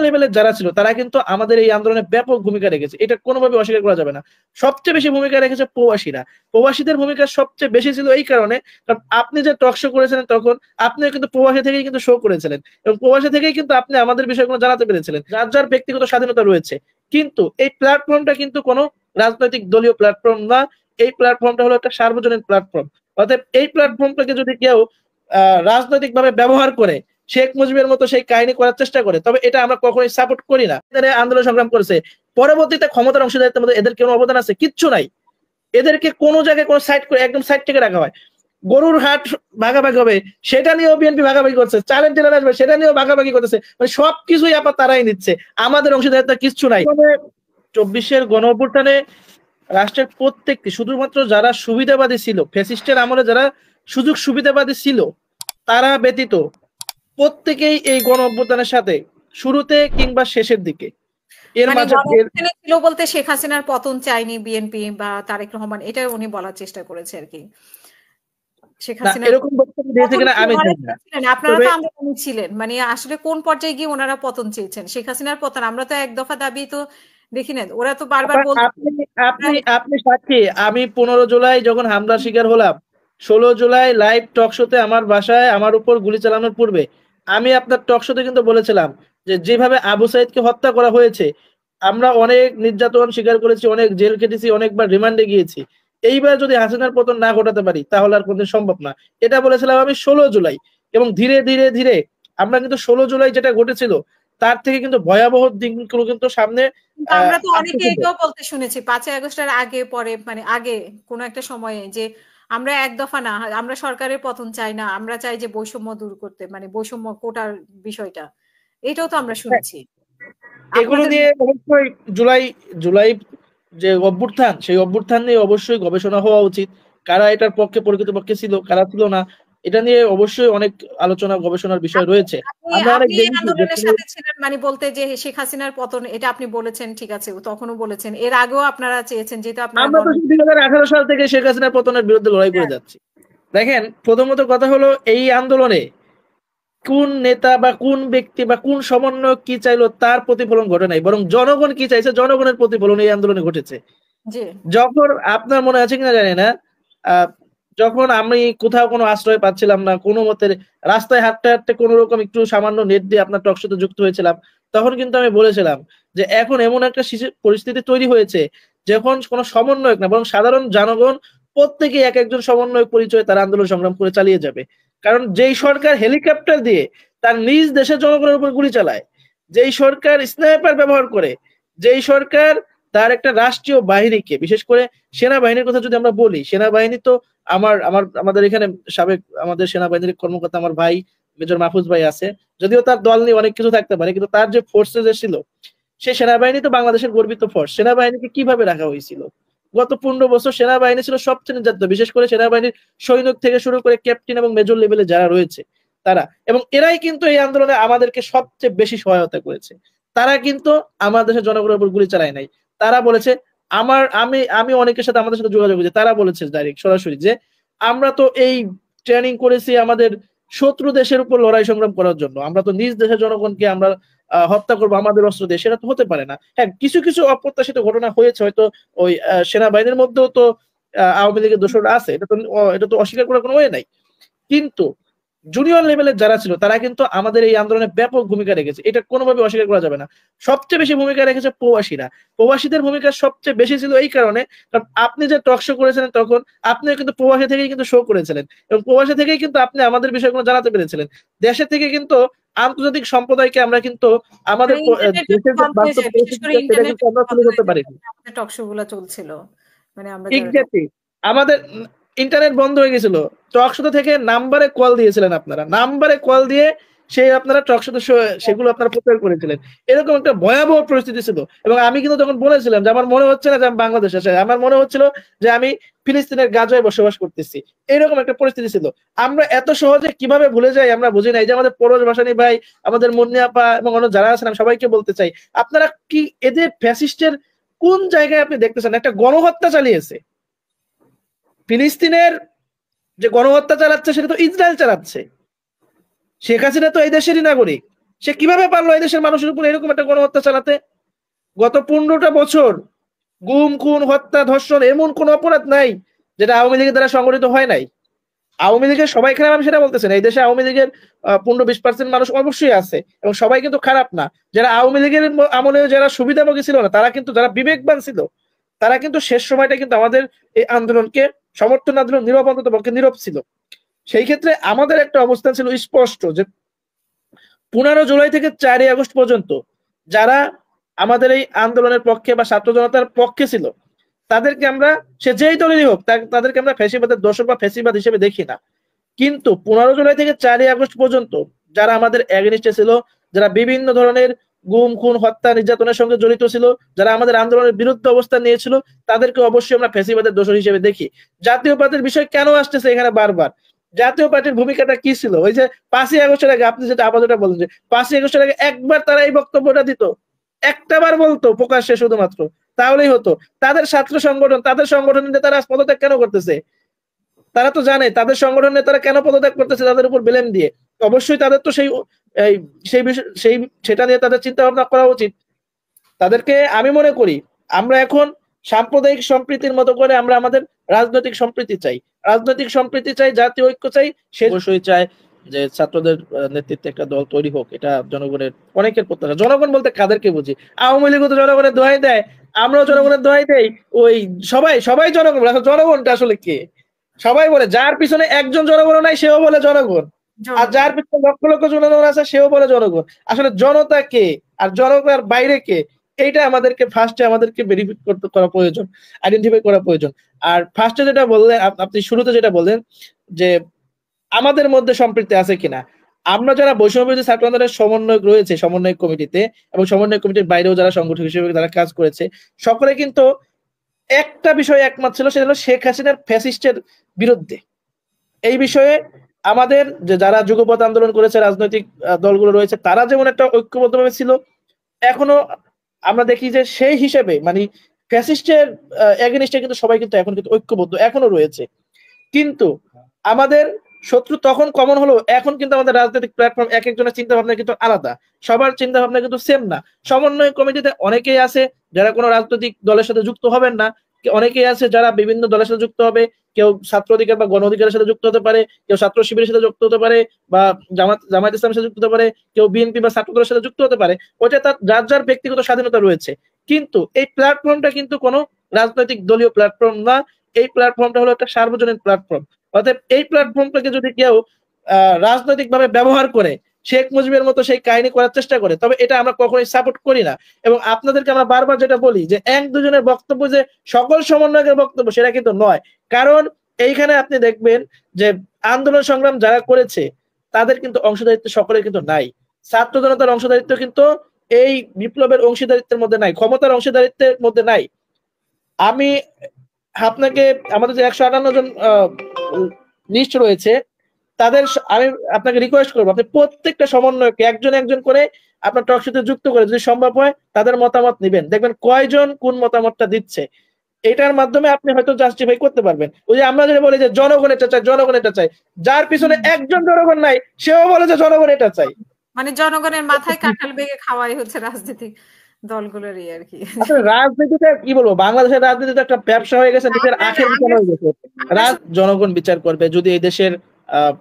লেভেলের যারা ছিল তারা কিন্তু আমাদের এই আন্দোলনে ব্যাপক ভূমিকা রেখেছে, এটা কোনোভাবে অস্বীকার করা যাবে না। সবচেয়ে বেশি ভূমিকা রেখেছে প্রবাসীরা। প্রবাসীদের ভূমিকা সবচেয়ে বেশি ছিল এই কারণে, কারণ আপনি যে টক শো করেছিলেন তখন আপনিও কিন্তু প্রবাসী থেকেই কিন্তু শো করেছিলেন, এবং প্রবাসী থেকেই কিন্তু আপনি আমাদের বিষয়গুলো জানাতে পেরেছিলেন। যার যার ব্যক্তিগত স্বাধীনতা রয়েছে, কিন্তু এই প্ল্যাটফর্মটা কিন্তু কোনো রাজনৈতিক দলীয় প্ল্যাটফর্ম না। এই প্ল্যাটফর্মটা হলো একটা সার্বজনীন প্ল্যাটফর্ম। অতএব এই প্ল্যাটফর্মটাকে যদি কেউ রাজনৈতিক ভাবে ব্যবহার করে, শেখ মুজিবের মতো সেই কাহিনী করার চেষ্টা করে, তবে এটা আমরা কখনোই সাপোর্ট করি না। এরা আন্দোলন সংগ্রাম করেছে, পরবর্তীতে ক্ষমতার অংশীদারিত্বের মধ্যে এদের কোনো অবদান আছে? কিচ্ছু নাই। এদেরকে কোনো জায়গায় কোনো সাইড করে একদম সাইড থেকে রাখা হয়। গরুর হাট ভাগাভাগি হবে সেটা নিয়েও বিএনপি ভাগাভাগি করছে, চালের ডিলার আসবে সেটা নিয়েও ভাগাভাগি করতেছে, মানে সবকিছুই আবার তারাই নিচ্ছে, আমাদের অংশীদারিত্ব কিচ্ছু নাই। 24-এর গণ অভ্যুত্থানে রাষ্ট্রের প্রত্যেকটি, শুধুমাত্র যারা সুবিধাবাদী ছিল, ফ্যাসিস্টের আমলে যারা সুযোগ সুবিধাবাদী ছিল তারা ব্যতীত প্রত্যেকেই এই গণ অভ্যুত্থানের সাথে শুরুতে কিংবা শেষের দিকে এর মানে মাঝে গণঅভ্যুত্থানে ছিল বলতে শেখ হাসিনার পতন চায়নি বিএনপি বা তারেক রহমান, এটা উনি বলার চেষ্টা করেছে আর কি। শেখ হাসিনার এরকম বক্তব্য দিয়েছে কিনা আমি জানি না, আপনারা তবে তো আন্দোলনে ছিলেন, মানে আসলে কোন পর্যায়ে গিয়ে ওনারা পতন চেয়েছেন? শেখ হাসিনার পতন আমরা তো এক দফা দাবি তো দেখি না, ওরা তো বারবার বলছে। আপনি আপনি আপনি সাক্ষী, আমি 15 জুলাই যখন হামলার শিকার হলাম, 16 জুলাই লাইভ টক শোতে আমার বাসায় আমার উপর গুলি চালানোর পূর্বে আমি আপনার টক শোতে কিন্তু বলেছিলাম যে যেভাবে আবু সাইদকে হত্যা করা হয়েছে, আমরা অনেক নির্যাতন স্বীকার করেছি, অনেক জেল কেটেছি, অনেকবার রিমান্ডে গিয়েছি, এইবার যদি হাসিনার পতন না ঘটাতে পারি তাহলে আর কোনদিন সম্ভব না, এটা বলেছিলাম আমি 16 জুলাই। এবং ধীরে ধীরে ধীরে আমরা কিন্তু 16 জুলাই যেটা ঘটেছিল তার থেকে কিন্তু ভয়াবহ দিনগুলো কিন্তু সামনে আমরা তো অনেকে আসতেছিল। এটাও বলতে শুনেছি 5ই আগস্টের আগে পরে, মানে আগে কোন একটা সময়ে, যে আমরা এক দফা না, আমরা সরকারের পতন চাই না, আমরা চাই যে বৈষম্য দূর করতে, মানে বৈষম্য কোটার বিষয়টা, এটাও তো আমরা শুনেছি এগুলো আপনাদের। নিয়ে অবশ্যই জুলাই জুলাই যে অভ্যুত্থান, সেই অভ্যুত্থান নিয়ে অবশ্যই গবেষণা হওয়া উচিত। কারা এটার পক্ষে প্রকৃতপক্ষে ছিল, কারা ছিল না, এটা নিয়ে অবশ্যই অনেক আলোচনা গবেষণার বিষয় আপনি রয়েছে। আমরা অনেক আপনি এই দেখেছি যে আন্দোলনের সাথে ছিলেন, মানে বলতে যে শেখ হাসিনার পতন, এটা আপনি বলেছেন, ঠিক আছে, তখনও বলেছেন, এর আগেও আপনারা চেয়েছেন, যেহেতু আপনারা আমরা তো 2018 সাল থেকে শেখ হাসিনার পতনের বিরুদ্ধে লড়াই করে হ্যাঁ, যাচ্ছি। দেখেন, প্রথমত কথা হলো এই আন্দোলনে কোন নেতা বা কোন ব্যক্তি বা কোন সমন্বয়ক কি চাইলো তার প্রতিফলন ঘটে নাই, বরং জনগণ কি চাইছে জনগণের প্রতিফলন এই আন্দোলনে ঘটেছে। জি, যখন আপনার মনে আছে কিনা জানি না, আহ, যখন আমি কোথাও কোনো আশ্রয় পাচ্ছিলাম না, কোনো মতে রাস্তায় হাঁটতে হাঁটতে কোনো রকম একটু সামান্য নেট দিয়ে আপনার টক শোতে যুক্ত হয়েছিলাম, তখন কিন্তু আমি বলেছিলাম যে এখন এমন একটা পরিস্থিতি তৈরি হয়েছে যখন কোনো সমন্বয়ক না বরং সাধারণ জনগণ প্রত্যেকে এক একজন সমন্বয়ক পরিচয় তার আন্দোলন সংগ্রাম করে চালিয়ে যাবে। কারণ যেই সরকার হেলিকপ্টার দিয়ে তার নিজ দেশের জনগণের উপর গুলি চালায়, যেই সরকার স্নাইপার ব্যবহার করে, যেই সরকার তার একটা রাষ্ট্রীয় বাহিনীকে, বিশেষ করে সেনাবাহিনীর কথা যদি আমরা বলি, সেনাবাহিনী তো আমাদের এখানে সাবেক আমাদের সেনাবাহিনীর কর্মকর্তা আমার ভাই মেজর মাহফুজ ভাই আছে, যদিও তার দল নিয়ে অনেক কিছু থাকতে পারে, কিন্তু তার যে ফোর্সে যে ছিল, সে সেনাবাহিনী তো বাংলাদেশের গর্বিত ফোর্স। সেনাবাহিনীকে কিভাবে রাখা হয়েছিল? গত 15 বছর সেনাবাহিনী ছিল সবচেয়ে নির্যাতিত, বিশেষ করে সেনাবাহিনীর সৈনিক থেকে শুরু করে ক্যাপ্টেন এবং মেজর লেভেলে যারা রয়েছে তারা, এবং এরাই কিন্তু এই আন্দোলনে আমাদেরকে সবচেয়ে বেশি সহায়তা করেছে। তারা কিন্তু আমাদের দেশের জনগণের উপর গুলি চালায় নাই। তারা বলেছে, আমি আমি অনেকের সাথে আমাদের সাথে যোগাযোগ করেছি, তারা বলেছে ডাইরেক্ট সরাসরি যে আমরা তো এই ট্রেনিং করেছি আমাদের শত্রু দেশের উপর লড়াই সংগ্রাম করার জন্য, আমরা তো নিজ দেশের জনগণকে আমরা হত্যা করবো আমাদের অস্ত্র দিয়ে, সেটা তো হতে পারে না। হ্যাঁ, কিছু কিছু অপ্রত্যাশিত ঘটনা হয়েছে, হয়তো ওই সেনাবাহিনীর মধ্যেও তো আওয়ামী লীগের দোসররা আছে, এটা তো অস্বীকার করার কোনো ওয়ে নাই। কিন্তু জুনিয়র লেভেলের যারা ছিল তারা কিন্তু আমাদের এই আন্দোলনে ব্যাপক ভূমিকা রেখেছে, এটা কোনোভাবে অস্বীকার করা যাবে না। সবচেয়ে বেশি ভূমিকা রেখেছে প্রবাসীরা। প্রবাসীদের ভূমিকা সবচেয়ে বেশি ছিল এই কারণে, কারণ আপনি যে টক শো করেছিলেন তখন আপনিও কিন্তু প্রবাসী থেকেই কিন্তু শো করেছিলেন, এবং প্রবাসী থেকেই কিন্তু আপনি আমাদের বিষয়গুলো জানাতে পেরেছিলেন। দেশে থেকে কিন্তু আন্তর্জাতিক সম্প্রদায়কে আমরা কিন্তু আমাদের ইন্টারনেটের দেশের যে বন্ধ হয়ে বাস্তব যায়, বিশেষ করে পরিস্থিতি সেটা কিন্তু ইন্টারনেটের আমরা তুলে বন্ধ ধরতে হয়ে যায়, পারিনি। আমাদের টক শো গুলো চলছিল, মানে আমরা যারা এক্স্যাক্টলি, আমাদের ইন্টারনেট বন্ধ হয়ে গেছিল, টক শো থেকে নাম্বারে কল দিয়েছিলেন আপনারা, নাম্বারে কল দিয়ে সেই আপনারা টক শো সেগুলো আপনারা প্রচার করেছিলেন। এরকম একটা ভয়াবহ পরিস্থিতি ছিল, এবং আমি কিন্তু তখন বলেছিলাম যে আমার মনে হচ্ছে না যে আমি বাংলাদেশে আছি, আমার মনে হচ্ছিল যে আমি ফিলিস্তিনের গাজায় বসবাস করতেছি। এরকম একটা পরিস্থিতি ছিল। আমরা এত সহজে কিভাবে ভুলে যাই আমরা বুঝি নাই। যে আমাদের পরশ ভাসানী ভাই, আমাদের মুন্নি আপা এবং অন্য যারা আছেন, আমি সবাইকে বলতে চাই, আপনারা কি এদের ফ্যাসিস্টের কোন জায়গায় আপনি দেখতেছেন? একটা গণহত্যা চালিয়েছে ফিলিস্তিনের, যে গণহত্যা চালাচ্ছে সেটা তো ইসরায়েল চালাচ্ছে। শেখ হাসিনা তো এই দেশেরই নাগরিক, সে কিভাবে পারলো এই দেশের মানুষের উপর এরকম একটা গণহত্যা চালাতে? গত 15টা বছর গুম খুন হত্যা ধর্ষণ এমন কোন অপরাধ নাই যেটা আওয়ামী লীগের দ্বারা সংগঠিত হয় নাই। আওয়ামী লীগের সবাই খারাপ আমি সেটা বলতেছি না, এই দেশে আওয়ামী লীগের 15-20% মানুষ অবশ্যই আছে এবং সবাই কিন্তু খারাপ না। যারা আওয়ামী লীগের আমলে যারা সুবিধাভোগী ছিল না, তারা কিন্তু যারা বিবেকবান ছিল, তারা কিন্তু শেষ সময়টা কিন্তু আমাদের এই আন্দোলনকে সমর্থন না দিলেও নীরব, অন্তত পক্ষে নীরব ছিল। সেই ক্ষেত্রে আমাদের একটা অবস্থান ছিল স্পষ্ট যে 15 জুলাই থেকে 4 আগস্ট পর্যন্ত যারা আমাদের এই আন্দোলনের পক্ষে বা ছাত্র জনতার পক্ষে ছিল, তাদেরকে আমরা, সে যেই দলেরই হোক, তাদেরকে আমরা ফ্যাসিবাদের দোষর বা ফ্যাসিবাদ হিসেবে দেখি না। কিন্তু 15 জুলাই থেকে 4 আগস্ট পর্যন্ত যারা আমাদের এগেনিস্টে ছিল, যারা বিভিন্ন ধরনের গুম খুন হত্যা নির্যাতনের সঙ্গে জড়িত ছিল, যারা আমাদের আন্দোলনের বিরুদ্ধে অবস্থান নিয়েছিল, তাদেরকে অবশ্যই আমরা ফ্যাসিবাদের দোষর হিসেবে দেখি। জাতীয় পার্টির বিষয় কেন আসতেছে এখানে বারবার? জাতীয় পার্টির ভূমিকাটা কি ছিল? ওই যে 5ই আগস্টের আগে আপনি যেটা আপাতত বলেন যে 5ই আগস্টের আগে একবার তারা এই বক্তব্যটা দিত, একটা বার বলতো প্রকাশ্যে শুধুমাত্র, তাহলেই হতো। তাদের ছাত্র সংগঠন, তাদের সংগঠনের তারা পদত্যাগ কেন করতেছে? তারা তো জানে তাদের সংগঠনের তারা কেন পদত্যাগ করতেছে, তাদের উপর ব্লেম দিয়ে। অবশ্যই তাদের তো সেই বিষয় সেটা নিয়ে তাদের চিন্তা ভাবনা করা উচিত। তাদেরকে আমি মনে করি আমরা এখন সাম্প্রদায়িক সম্প্রীতির মতো করে আমরা আমাদের রাজনৈতিক সম্প্রীতি চাই, রাজনৈতিক সম্প্রীতি চাই, জাতীয় ঐক্য চাই। সে অবশ্যই চায় যে ছাত্রদের নেতৃত্বে একটা দল তৈরি হোক, এটা জনগণের অনেকের প্রত্যাশা। জনগণ বলতে কাদেরকে বুঝি? আওয়ামী লীগও তো জনগণের দোহাই দেয়, আমরাও জনগণের দোহাই দেই। ওই সবাই সবাই জনগণ, জনগণটা আসলে কে? সবাই বলে, যার পিছনে একজন জনগণ নাই সেও বলে জনগণ, আর যার পিছনে লক্ষ লক্ষ জনগণ আছে সেও বলে জনগণ। আসলে জনতা কে আর জনতার বাইরে কে, এইটা আমাদেরকে ফার্স্টে আমাদেরকে ভেরিফাই করা প্রয়োজন, আইডেন্টিফাই করা প্রয়োজন। আর ফার্স্টে যেটা বললেন আপনি, শুরুতে যেটা বললেন যে আমাদের মধ্যে সম্পৃক্তি আছে কিনা, আমরা যারা বৈষম্যবিরোধী ছাত্র আন্দোলনের সমন্বয়ক রয়েছে সমন্বয় কমিটিতে এবং সমন্বয় কমিটির বাইরেও যারা সংগঠক হিসেবে যারা কাজ করেছে, সকলে কিন্তু একটা বিষয়ে একমত ছিল, সেটা হলো শেখ হাসিনার ফ্যাসিস্টের বিরুদ্ধে। এই বিষয়ে আমাদের যে যারা যুগপৎ আন্দোলন করেছে রাজনৈতিক দলগুলো রয়েছে, তারা যেমন একটা ঐক্যবদ্ধভাবে ছিল, এখনো আমরা দেখি যে সেই হিসেবে মানে ফ্যাসিস্টের এগেনিস্টে কিন্তু সবাই কিন্তু এখন কিন্তু ঐক্যবদ্ধ এখনো রয়েছে। কিন্তু আমাদের শত্রু তখন কমন হলো, এখন কিন্তু আমাদের রাজনৈতিক প্ল্যাটফর্ম এক একজনের চিন্তা ভাবনা কিন্তু আলাদা, সবার চিন্তা ভাবনা কিন্তু সেম না। সমন্বয় কমিটিতে অনেকেই আছে যারা কোনো রাজনৈতিক দলের সাথে যুক্ত হবেন না, অনেকেই আছে যারা বিভিন্ন দলের সাথে যুক্ত হবে, কেউ ছাত্র অধিকার বা গণ অধিকারের সাথে যুক্ত হতে পারে, কেউ ছাত্র শিবিরের সাথে যুক্ত হতে পারে, বা জামায়াত ইসলামের সাথে যুক্ত হতে পারে, কেউ বিএনপি বা ছাত্র দলের সাথে যুক্ত হতে পারে। ওইটা তার যার যার ব্যক্তিগত স্বাধীনতা রয়েছে। কিন্তু এই প্ল্যাটফর্মটা কিন্তু কোনো রাজনৈতিক দলীয় প্ল্যাটফর্ম না, এই প্ল্যাটফর্মটা হলো একটা সার্বজনীন প্ল্যাটফর্ম। অতএব এই প্ল্যাটফর্মটাকে যদি কেউ রাজনৈতিক ভাবে ব্যবহার করে, শেখ মুজিবের মতো সেই কাহিনী করার চেষ্টা করে, তবে এটা আমরা কখনোই সাপোর্ট করি না। এবং আপনাদেরকে আমরা বারবার যেটা বলি যে এক দুজনের বক্তব্য যে সকল সমন্বয়কের বক্তব্য, সেটা কিন্তু নয়। কারণ এইখানে আপনি দেখবেন যে আন্দোলন সংগ্রাম যারা করেছে তাদের কিন্তু অংশদারিত্ব সকলের কিন্তু নাই। ছাত্র জনতার অংশদারিত্ব কিন্তু এই বিপ্লবের অংশীদারিত্বের মধ্যে নাই, ক্ষমতার অংশীদারিত্বের মধ্যে নাই। আমি আপনাকে, আমাদের যে 158 জন লিস্ট রয়েছে, তাদের আমি আপনাকে রিকোয়েস্ট করবো, আপনি প্রত্যেকটা সমন্বয়কে একজন একজন করে আপনার টক শোতে যুক্ত করে যদি সম্ভব হয় তাদের মতামত নেবেন, দেখবেন কয়জন কোন মতামতটা দিচ্ছে। এটার মাধ্যমে আপনি হয়তো জাস্টিফাই করতে পারবেন। ওই যে আমরা যেটা বলি যে জনগণ এটা চাই, জনগণ এটা চাই, যার পিছনে একজন জনগণ নাই সেও বলে যে জনগণ এটা চাই। মানে জনগণের মাথায় কাঁঠাল বেগে খাওয়াই হচ্ছে রাজনীতিক দলগুলোরই আর কি। রাজনীতিটা কি বলবো, বাংলাদেশের রাজনীতিটা একটা ব্যবসা হয়ে গেছে, নিজের আখের বিচার হয়ে গেছে। জনগণ বিচার করবে। যদি এই দেশের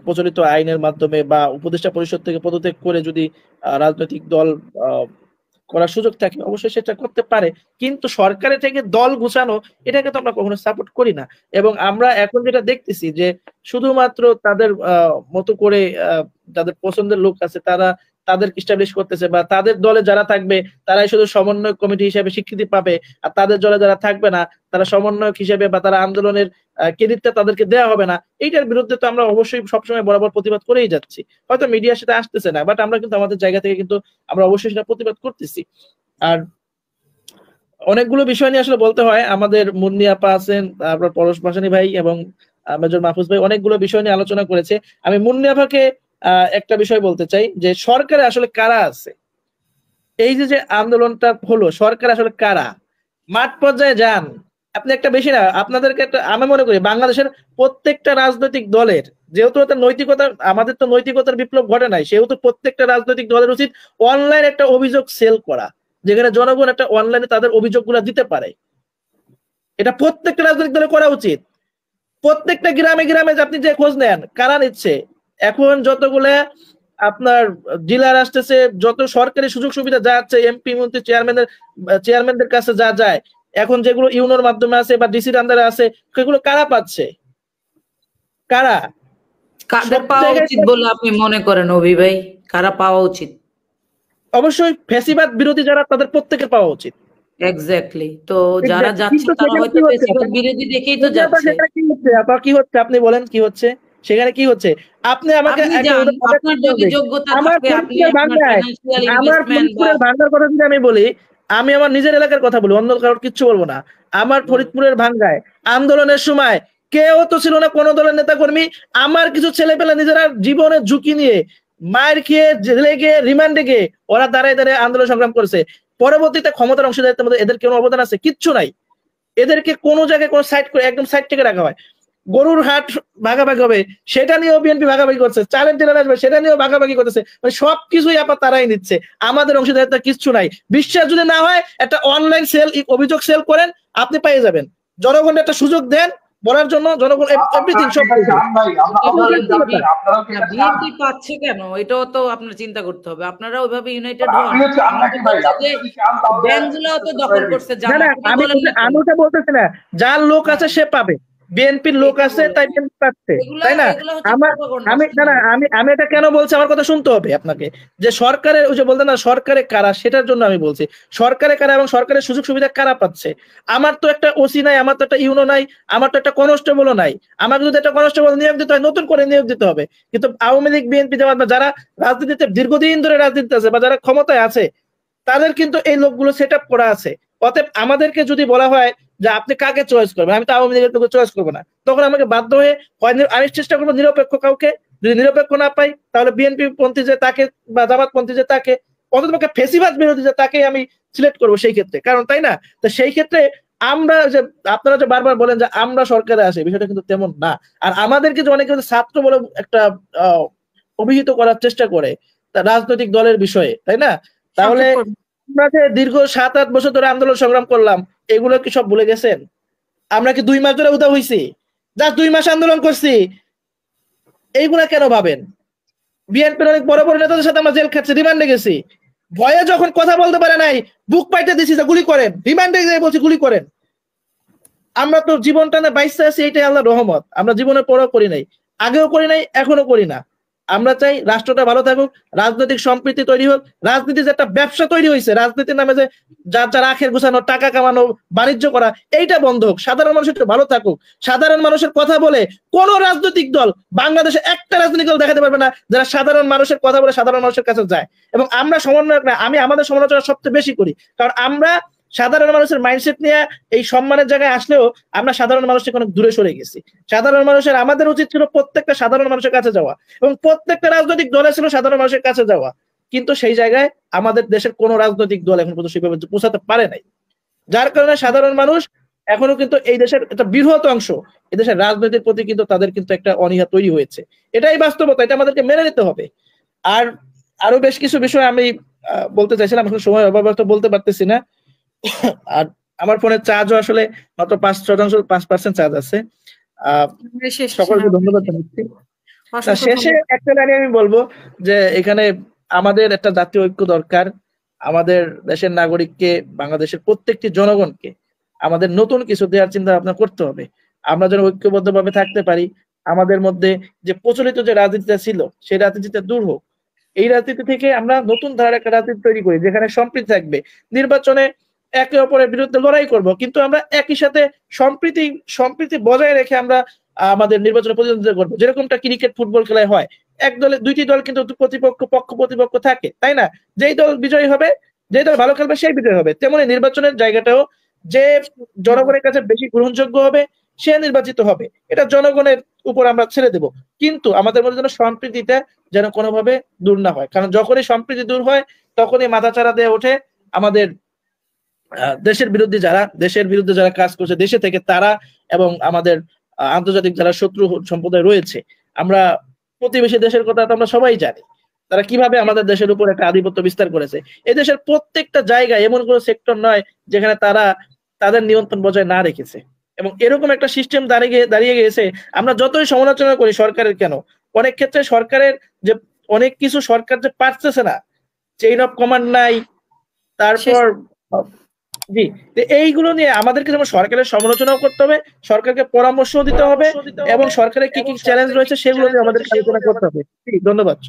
প্রচলিত আইনের মাধ্যমে বা উপদেষ্টা পরিষদ থেকে পদত্যাগ করে যদি রাজনৈতিক দল করার সুযোগ থাকে, অবশ্যই সেটা করতে পারে। কিন্তু সরকারের থেকে দল গুছানো, এটাকে তো আমরা কখনো সাপোর্ট করি না। এবং আমরা এখন যেটা দেখতেছি যে শুধুমাত্র তাদের মতো করে যাদের পছন্দের লোক আছে তারা তাদের ইস্টাবলিশ করতেছে, বা তাদের দলে যারা থাকবে তারাই শুধু সমন্বয় কমিটি হিসেবে স্বীকৃতি পাবে, আর তাদের দলে যারা থাকবে না তারা সমন্বয়ক হিসেবে বা তারা আন্দোলনের ক্রেডিটটা তাদেরকে দেওয়া হবে না। এইটার বিরুদ্ধে তো আমরা অবশ্যই সবসময় বরাবর প্রতিবাদ করেই যাচ্ছি। হয়তো মিডিয়া সেটা আসতেছে না, বাট আমরা কিন্তু আমাদের জায়গা থেকে কিন্তু আমরা অবশ্যই সেটা প্রতিবাদ করতেছি। আর অনেকগুলো বিষয় নিয়ে আসলে বলতে হয়। আমাদের মুন্নি আপা আছেন, তারপর পরশ ভাসানী ভাই এবং মেজর মাহফুজ ভাই অনেকগুলো বিষয় নিয়ে আলোচনা করেছে। আমি মুন্নি আপাকে একটা বিষয় বলতে চাই যে সরকারে আসলে কারা আছে, এই যে আন্দোলনটা হলো, সরকার আসলে কারা? মাঠ পর্যায়ে যান আপনি, একটা বেশি না, আপনাদেরকে একটা, আমি মনে করি বাংলাদেশের প্রত্যেকটা রাজনৈতিক দলের যেহেতু এটা নৈতিকতা, আমাদের তো নৈতিকতার বিপ্লব ঘটে নাই, সেহেতু প্রত্যেকটা রাজনৈতিক দলের উচিত অনলাইন একটা অভিযোগ সেল করা, যেখানে জনগণ একটা অনলাইনে তাদের অভিযোগগুলো দিতে পারে। এটা প্রত্যেকটা রাজনৈতিক দলে করা উচিত। প্রত্যেকটা গ্রামে গ্রামে আপনি যে খোঁজ নেন কারা নিচ্ছে, এখন যতগুলো আপনার ডিলার আসতেছে, যত সরকারি সুযোগ সুবিধা যাচ্ছে, এমপি মন্ত্রী চেয়ারম্যানদের কাছে যা যায়, এখন যেগুলো ইউনোর মাধ্যমে আছে বা ডিসির আন্ডারে আছে, সেগুলো কারা পাচ্ছে? কারা? কাদের পাওয়া উচিত বলে আপনি মনে করেন অভি ভাই? কারা পাওয়া উচিত? অবশ্যই ফ্যাসিবাদ বিরোধী যারা, তাদের প্রত্যেকের পাওয়া উচিত। এক্স্যাক্টলি। তো যারা যাচ্ছে তারা হয়তো ফ্যাসিবাদ বিরোধী দেখেই তো যাচ্ছে। কি হচ্ছে আপনি বলেন, কি হচ্ছে সেখানে? কি হচ্ছে আপনি আমাকে আপনার যদি যোগ্যতা থাকে, আপনি আপনার ফাইনান্সিয়াল ইনভেস্টমেন্ট বা ভাঙ্গার কথা যদি আমি বলি, আমি আমার নিজের এলাকার কথা বলি, অন্য কারোর কিচ্ছু বলবো না। আমার ফরিদপুরের ভাঙ্গায় আন্দোলনের সময় কেউ তো ছিল না, কোন দলের নেতা কর্মী। আমার কিছু ছেলে পেলে নিজেরা জীবনের ঝুঁকি নিয়ে মায়ের খেয়ে জেলে গিয়ে রিমান্ডে গিয়ে ওরা দাঁড়ায় দাঁড়ায় আন্দোলন সংগ্রাম করেছে। পরবর্তীতে ক্ষমতার অংশীদারিত্বের মধ্যে এদের কোনো অবদান আছে? কিচ্ছু নাই। এদেরকে কোনো জায়গায় কোনো সাইড করে একদম সাইড থেকে রাখা হয়। গরুর হাট ভাগাভাগি হবে সেটা নিয়েও বিএনপি ভাগাভাগি করছে, চালের ডিলার আসবে সেটা নিয়েও ভাগাভাগি করতেছে, মানে সবকিছুই আবার তারাই নিচ্ছে, আমাদের অংশীদারিত্ব কিচ্ছু নাই। বিশ্বাস যদি না হয় একটা অনলাইন সেল, অভিযোগ সেল করেন, আপনি পেয়ে যাবেন। জনগণের একটা সুযোগ দেন বলার জন্য, জনগণ এভরিথিং সব বিএনপি পাচ্ছে কেন, এটাও তো আপনার চিন্তা করতে হবে। আপনারা ওইভাবে ইউনাইটেড হন। ব্যাংকগুলোও তো দখল করছে। আমি ওটা বলতেছি না, যার লোক আছে সে পাবে, বিএনপির লোক আছে তাই বিএনপি পাচ্ছে, তাই না? আমি এটা কেন বলছি, আমার কথা শুনতে হবে আপনাকে। যে সরকারের, ওই যে বলতেন না সরকারে কারা, সেটার জন্য আমি বলছি সরকারে কারা এবং সরকারের সুযোগ সুবিধা কারা পাচ্ছে। আমার তো একটা ওসি নাই, আমার তো একটা ইউনো নাই, আমার তো একটা কনস্টেবলও নাই। আমাকে যদি একটা কনস্টেবল নিয়োগ দিতে হয়, নতুন করে নিয়োগ দিতে হবে। কিন্তু আওয়ামী লীগ, বিএনপি, জামাত বা যারা রাজনীতিতে দীর্ঘদিন ধরে রাজনীতিতে আছে বা যারা ক্ষমতায় আছে, তাদের কিন্তু এই লোকগুলো সেট আপ করা আছে। অতএব আমাদেরকে যদি বলা হয় যে আপনি কাকে চয়েস করবেন, আমি তো আওয়ামী লীগের লোক চয়েস করবো না, তখন আমাকে বাধ্য হয়ে আমি চেষ্টা করবো নিরপেক্ষ কাউকে। যদি নিরপেক্ষ না পাই, তাহলে বিএনপি পন্থী যে তাকে বা জামাত পন্থী যে তাকে, অন্তত ফেসিবাদ বিরোধী যে তাকে আমি সিলেক্ট করবো সেই ক্ষেত্রে, কারণ তাই না? তো সেই ক্ষেত্রে আমরা যে, আপনারা যে বারবার বলেন যে আমরা সরকারে আসি, বিষয়টা কিন্তু তেমন না। আর আমাদেরকে যে অনেকে ছাত্র বলে একটা অভিহিত করার চেষ্টা করে রাজনৈতিক দলের বিষয়ে, তাই না? তাহলে আমরা যে দীর্ঘ 7-8 বছর ধরে আন্দোলন সংগ্রাম করলাম, এগুলো কি সব ভুলে গেছেন? আমরা কি 2 মাস ধরে উদা হইছি? জাস্ট 2 মাস আন্দোলন করছি, এইগুলা কেন ভাবেন? বিএনপির অনেক বড় বড় নেতাদের সাথে আমরা জেল খাচ্ছি, রিমান্ডে গেছি, ভয়ে যখন কথা বলতে পারে নাই বুক পাইতে দিছি যে গুলি করেন, রিমান্ডে গিয়ে বলছি গুলি করেন। আমরা তো জীবনটা না বাইসে আছি, এটাই আল্লাহর রহমত। আমরা জীবনের পরও করি নাই, আগেও করি নাই, এখনো করি না। আমরা চাই রাষ্ট্রটা ভালো থাকুক, রাজনৈতিক সম্প্রীতি তৈরি হোক। রাজনীতি যে একটা ব্যবসা তৈরি হয়েছে, রাজনীতির নামে যে যার যার আখের গুছানো, টাকা কামানো, বাণিজ্য করা, এইটা বন্ধ হোক। সাধারণ মানুষ একটু ভালো থাকুক। সাধারণ মানুষের কথা বলে কোন রাজনৈতিক দল বাংলাদেশে একটা রাজনৈতিক দল দেখাতে পারবে না যারা সাধারণ মানুষের কথা বলে সাধারণ মানুষের কাছে যায়। এবং আমরা সমন্বয়ক না, আমি আমাদের সমালোচনা সবচেয়ে বেশি করি, কারণ আমরা সাধারণ মানুষের মাইন্ডসেট নিয়ে এই সম্মানের জায়গায় আসলেও আমরা সাধারণ মানুষ থেকে অনেক দূরে সরে গেছি। সাধারণ মানুষের, আমাদের উচিত ছিল প্রত্যেকটা সাধারণ মানুষের কাছে যাওয়া, এবং প্রত্যেকটা রাজনৈতিক দলের ছিল সাধারণ মানুষের কাছে যাওয়া। কিন্তু সেই জায়গায় আমাদের দেশের কোন রাজনৈতিক দল এখন পর্যন্ত সেভাবে পৌঁছাতে পারে নাই, যার কারণে সাধারণ মানুষ এখনো কিন্তু এই দেশের একটা বৃহৎ অংশ এই দেশের রাজনীতির প্রতি কিন্তু তাদের কিন্তু একটা অনীহা তৈরি হয়েছে। এটাই বাস্তবতা, এটা আমাদেরকে মেনে নিতে হবে। আর আরো বেশ কিছু বিষয় আমি বলতে চাইছিলাম, এখন সময় অভাবে তো বলতে পারতেছি না। আর আমার ফোনের চার্জও আসলে মাত্র 5% চার্জ আছে। সকলকে ধন্যবাদ জানাচ্ছি। শেষে একটা লাইনে আমি বলবো যে এখানে আমাদের একটা জাতীয় ঐক্য দরকার। আমাদের দেশের নাগরিককে, বাংলাদেশের প্রত্যেকটি জনগণকে আমাদের নতুন কিছু দেওয়ার চিন্তা ভাবনা করতে হবে। আমরা যেন ঐক্যবদ্ধ ভাবে থাকতে পারি। আমাদের মধ্যে যে প্রচলিত যে রাজনীতিটা ছিল, সেই রাজনীতিটা দূর হোক। এই রাজনীতি থেকে আমরা নতুন ধারার একটা রাজনীতি তৈরি করি, যেখানে সম্প্রীতি থাকবে। নির্বাচনে একে অপরের বিরুদ্ধে লড়াই করব, কিন্তু আমরা একই সাথে সম্প্রীতি বজায় রেখে আমরা আমাদের নির্বাচনে প্রতিদ্বন্দ্বিতা করবো। যেরকমটা ক্রিকেট, ফুটবল খেলায় হয়, এক দলে দুইটি দল কিন্তু প্রতিপক্ষ থাকে, তাই না? যেই দল বিজয়ী হবে, যেই দল ভালো খেলবে সেই বিজয়ী হবে। তেমনি নির্বাচনের জায়গাটাও যে জনগণের কাছে বেশি গ্রহণযোগ্য হবে সে নির্বাচিত হবে। এটা জনগণের উপর আমরা ছেড়ে দেব। কিন্তু আমাদের মধ্যে যেন সম্প্রীতিটা যেন কোনোভাবে দূর না হয়, কারণ যখনই সম্প্রীতি দূর হয় তখনই মাথাচাড়া দিয়ে ওঠে আমাদের দেশের বিরুদ্ধে যারা কাজ করছে দেশে থেকে তারা, এবং আমাদের আন্তর্জাতিক যারা শত্রু সম্প্রদায় রয়েছে। আমরা প্রতিবেশী দেশের কথা তো আমরা সবাই জানি, তারা কিভাবে আমাদের দেশের উপর একটা আধিপত্য বিস্তার করেছে। এই দেশের প্রত্যেকটা জায়গায় এমন কোনো সেক্টর নয় যেখানে তারা তাদের নিয়ন্ত্রণ বজায় না রেখেছে, এবং এরকম একটা সিস্টেম দাঁড়িয়ে গেছে। আমরা যতই সমালোচনা করি সরকারের, কেন অনেক ক্ষেত্রে সরকারের যে অনেক কিছু সরকার যে পারতেছে না, চেইন অফ কমান্ড নাই, তারপর জি, এইগুলো নিয়ে আমাদেরকে যেমন সরকারের সমালোচনাও করতে হবে, সরকারকে পরামর্শ দিতে হবে, এবং সরকারের কি কি চ্যালেঞ্জ রয়েছে সেগুলো নিয়ে আমাদের আলোচনা করতে হবে। ধন্যবাদ।